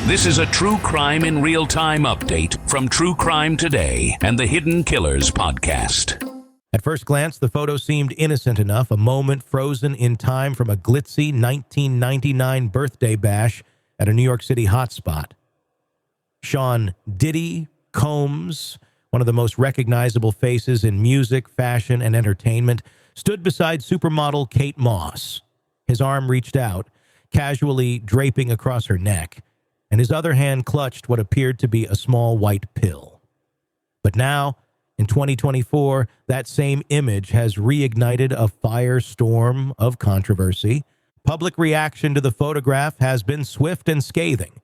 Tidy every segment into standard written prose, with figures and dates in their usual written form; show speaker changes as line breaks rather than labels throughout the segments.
This is a True Crime in Real Time update from True Crime Today and the Hidden Killers podcast.
At first glance, the photo seemed innocent enough, a moment frozen in time from a glitzy 1999 birthday bash at a New York City hotspot. Sean Diddy Combs, one of the most recognizable faces in music, fashion, and entertainment, stood beside supermodel Kate Moss. His arm reached out, casually draping across her neck, and his other hand clutched what appeared to be a small white pill. But now, in 2024, that same image has reignited a firestorm of controversy. Public reaction to the photograph has been swift and scathing.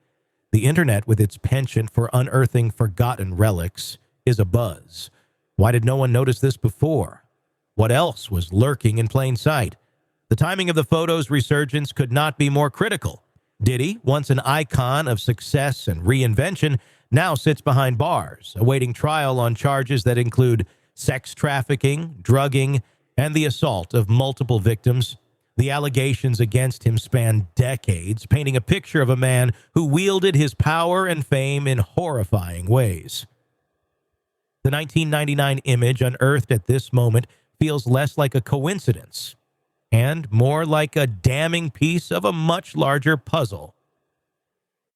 The internet, with its penchant for unearthing forgotten relics, is abuzz. Why did no one notice this before? What else was lurking in plain sight? The timing of the photo's resurgence could not be more critical. Diddy, once an icon of success and reinvention, now sits behind bars, awaiting trial on charges that include sex trafficking, drugging, and the assault of multiple victims. The allegations against him span decades, painting a picture of a man who wielded his power and fame in horrifying ways. The 1999 image unearthed at this moment feels less like a coincidence and more like a damning piece of a much larger puzzle.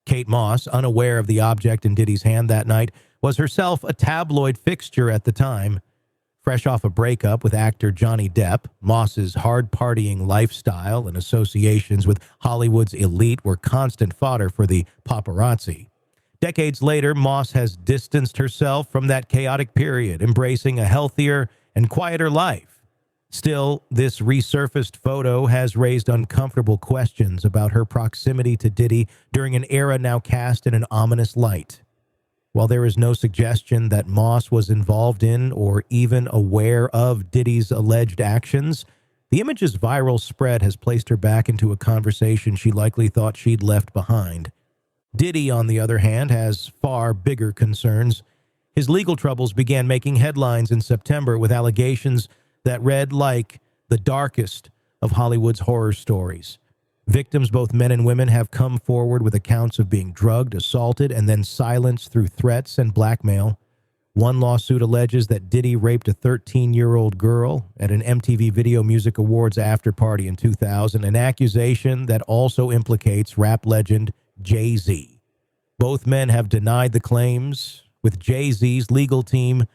Kate Moss, unaware of the object in Diddy's hand that night, was herself a tabloid fixture at the time. Fresh off a breakup with actor Johnny Depp, Moss's hard-partying lifestyle and associations with Hollywood's elite were constant fodder for the paparazzi. Decades later, Moss has distanced herself from that chaotic period, embracing a healthier and quieter life. Still, this resurfaced photo has raised uncomfortable questions about her proximity to Diddy during an era now cast in an ominous light. While there is no suggestion that Moss was involved in or even aware of Diddy's alleged actions, the image's viral spread has placed her back into a conversation she likely thought she'd left behind. Diddy, on the other hand, has far bigger concerns. His legal troubles began making headlines in September with allegations that read like the darkest of Hollywood's horror stories. Victims, both men and women, have come forward with accounts of being drugged, assaulted, and then silenced through threats and blackmail. One lawsuit alleges that Diddy raped a 13-year-old girl at an MTV Video Music Awards after-party in 2000, an accusation that also implicates rap legend Jay-Z. Both men have denied the claims, with Jay-Z's legal team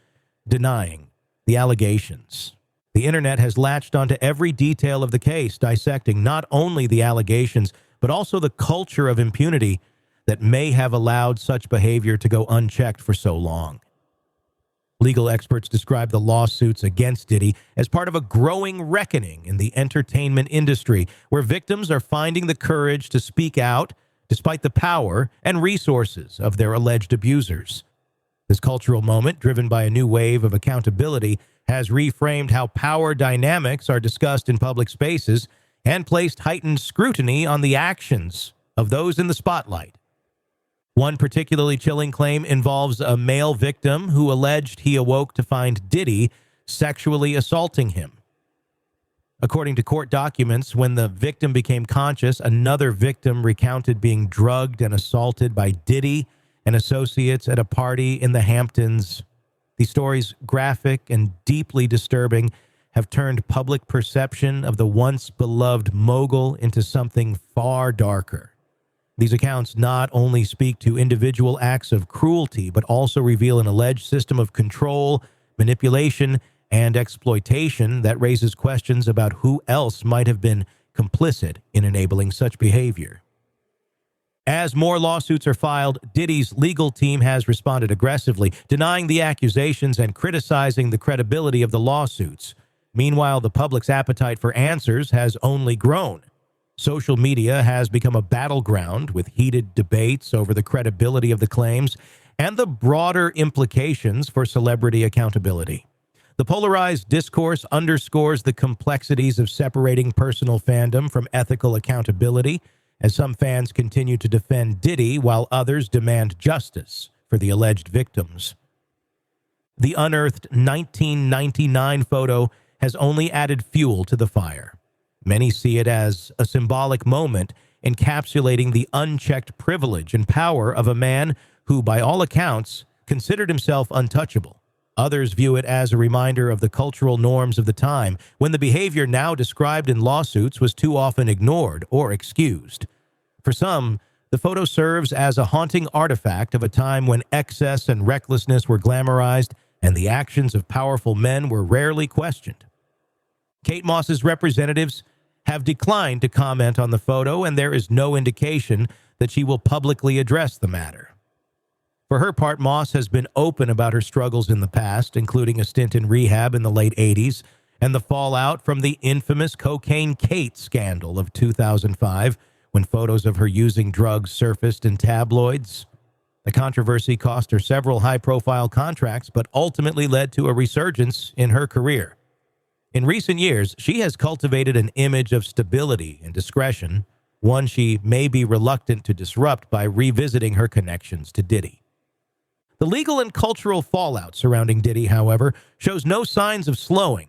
denying the allegations. The internet has latched onto every detail of the case, dissecting not only the allegations, but also the culture of impunity that may have allowed such behavior to go unchecked for so long. Legal experts describe the lawsuits against Diddy as part of a growing reckoning in the entertainment industry, where victims are finding the courage to speak out despite the power and resources of their alleged abusers. This cultural moment, driven by a new wave of accountability, has reframed how power dynamics are discussed in public spaces and placed heightened scrutiny on the actions of those in the spotlight. One particularly chilling claim involves a male victim who alleged he awoke to find Diddy sexually assaulting him. According to court documents, when the victim became conscious, another victim recounted being drugged and assaulted by Diddy and associates at a party in the Hamptons. These stories, graphic and deeply disturbing, have turned public perception of the once beloved mogul into something far darker. These accounts not only speak to individual acts of cruelty, but also reveal an alleged system of control, manipulation, and exploitation that raises questions about who else might have been complicit in enabling such behavior. As more lawsuits are filed, Diddy's legal team has responded aggressively, denying the accusations and criticizing the credibility of the lawsuits. Meanwhile, the public's appetite for answers has only grown. Social media has become a battleground with heated debates over the credibility of the claims and the broader implications for celebrity accountability. The polarized discourse underscores the complexities of separating personal fandom from ethical accountability, as some fans continue to defend Diddy while others demand justice for the alleged victims. The unearthed 1999 photo has only added fuel to the fire. Many see it as a symbolic moment encapsulating the unchecked privilege and power of a man who, by all accounts, considered himself untouchable. Others view it as a reminder of the cultural norms of the time, when the behavior now described in lawsuits was too often ignored or excused. For some, the photo serves as a haunting artifact of a time when excess and recklessness were glamorized and the actions of powerful men were rarely questioned. Kate Moss's representatives have declined to comment on the photo, and there is no indication that she will publicly address the matter. For her part, Moss has been open about her struggles in the past, including a stint in rehab in the late 80s and the fallout from the infamous Cocaine Kate scandal of 2005, when photos of her using drugs surfaced in tabloids. The controversy cost her several high-profile contracts, but ultimately led to a resurgence in her career. In recent years, she has cultivated an image of stability and discretion, one she may be reluctant to disrupt by revisiting her connections to Diddy. The legal and cultural fallout surrounding Diddy, however, shows no signs of slowing.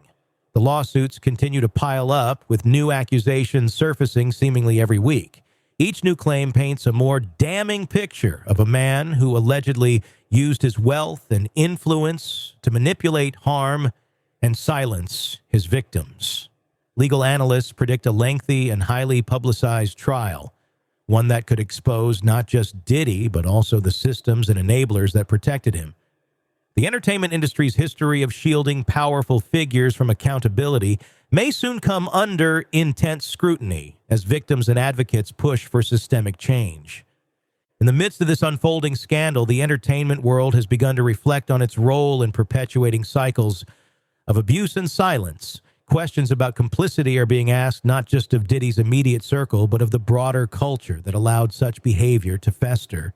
The lawsuits continue to pile up, with new accusations surfacing seemingly every week. Each new claim paints a more damning picture of a man who allegedly used his wealth and influence to manipulate, harm, and silence his victims. Legal analysts predict a lengthy and highly publicized trial, one that could expose not just Diddy, but also the systems and enablers that protected him. The entertainment industry's history of shielding powerful figures from accountability may soon come under intense scrutiny as victims and advocates push for systemic change. In the midst of this unfolding scandal, the entertainment world has begun to reflect on its role in perpetuating cycles of abuse and silence. Questions about complicity are being asked not just of Diddy's immediate circle, but of the broader culture that allowed such behavior to fester.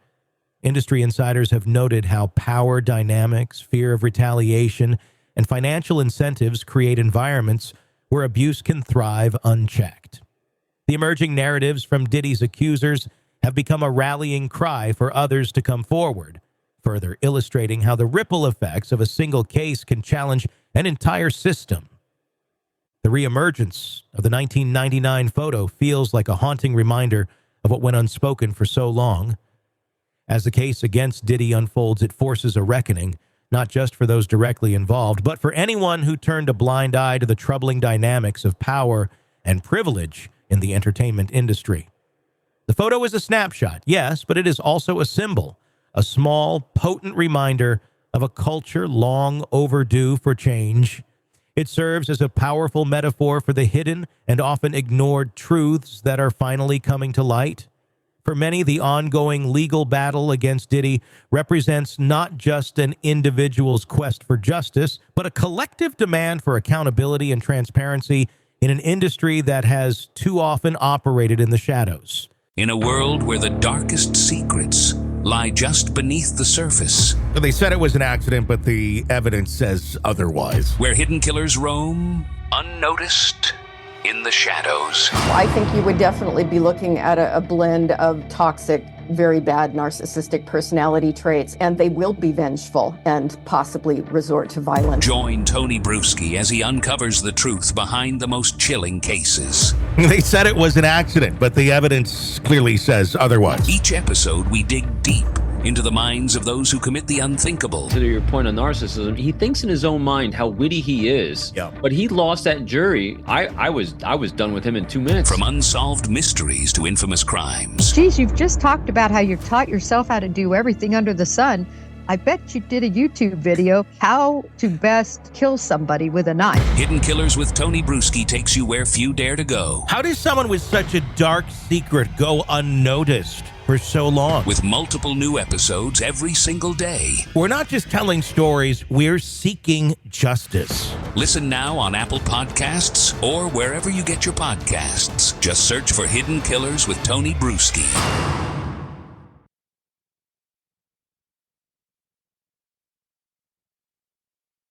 Industry insiders have noted how power dynamics, fear of retaliation, and financial incentives create environments where abuse can thrive unchecked. The emerging narratives from Diddy's accusers have become a rallying cry for others to come forward, further illustrating how the ripple effects of a single case can challenge an entire system. The reemergence of the 1999 photo feels like a haunting reminder of what went unspoken for so long. As the case against Diddy unfolds, it forces a reckoning, not just for those directly involved, but for anyone who turned a blind eye to the troubling dynamics of power and privilege in the entertainment industry. The photo is a snapshot, yes, but it is also a symbol, a small, potent reminder of a culture long overdue for change. It serves as a powerful metaphor for the hidden and often ignored truths that are finally coming to light. For many, the ongoing legal battle against Diddy represents not just an individual's quest for justice, but a collective demand for accountability and transparency in an industry that has too often operated in the shadows.
In a world where the darkest secrets lie just beneath the surface.
They said it was an accident, but the evidence says otherwise.
Where hidden killers roam, unnoticed, in the shadows.
I think you would definitely be looking at a blend of toxic, very bad narcissistic personality traits, and they will be vengeful and possibly resort to violence.
Join Tony Bruschi as he uncovers the truth behind the most chilling cases.
They said it was an accident, but the evidence clearly says otherwise.
Each episode, we dig deep into the minds of those who commit the unthinkable.
To your point on narcissism, he thinks in his own mind how witty he is.
Yeah.
But he lost that jury. I was done with him in 2 minutes.
From unsolved mysteries to infamous crimes.
Geez, you've just talked about how you've taught yourself how to do everything under the sun. I bet you did a YouTube video, how to best kill somebody with a knife.
Hidden Killers with Tony Bruschi takes you where few dare to go.
How does someone with such a dark secret go unnoticed for so long?
With multiple new episodes every single day.
We're not just telling stories, we're seeking justice.
Listen now on Apple Podcasts or wherever you get your podcasts. Just search for Hidden Killers with Tony Bruschi.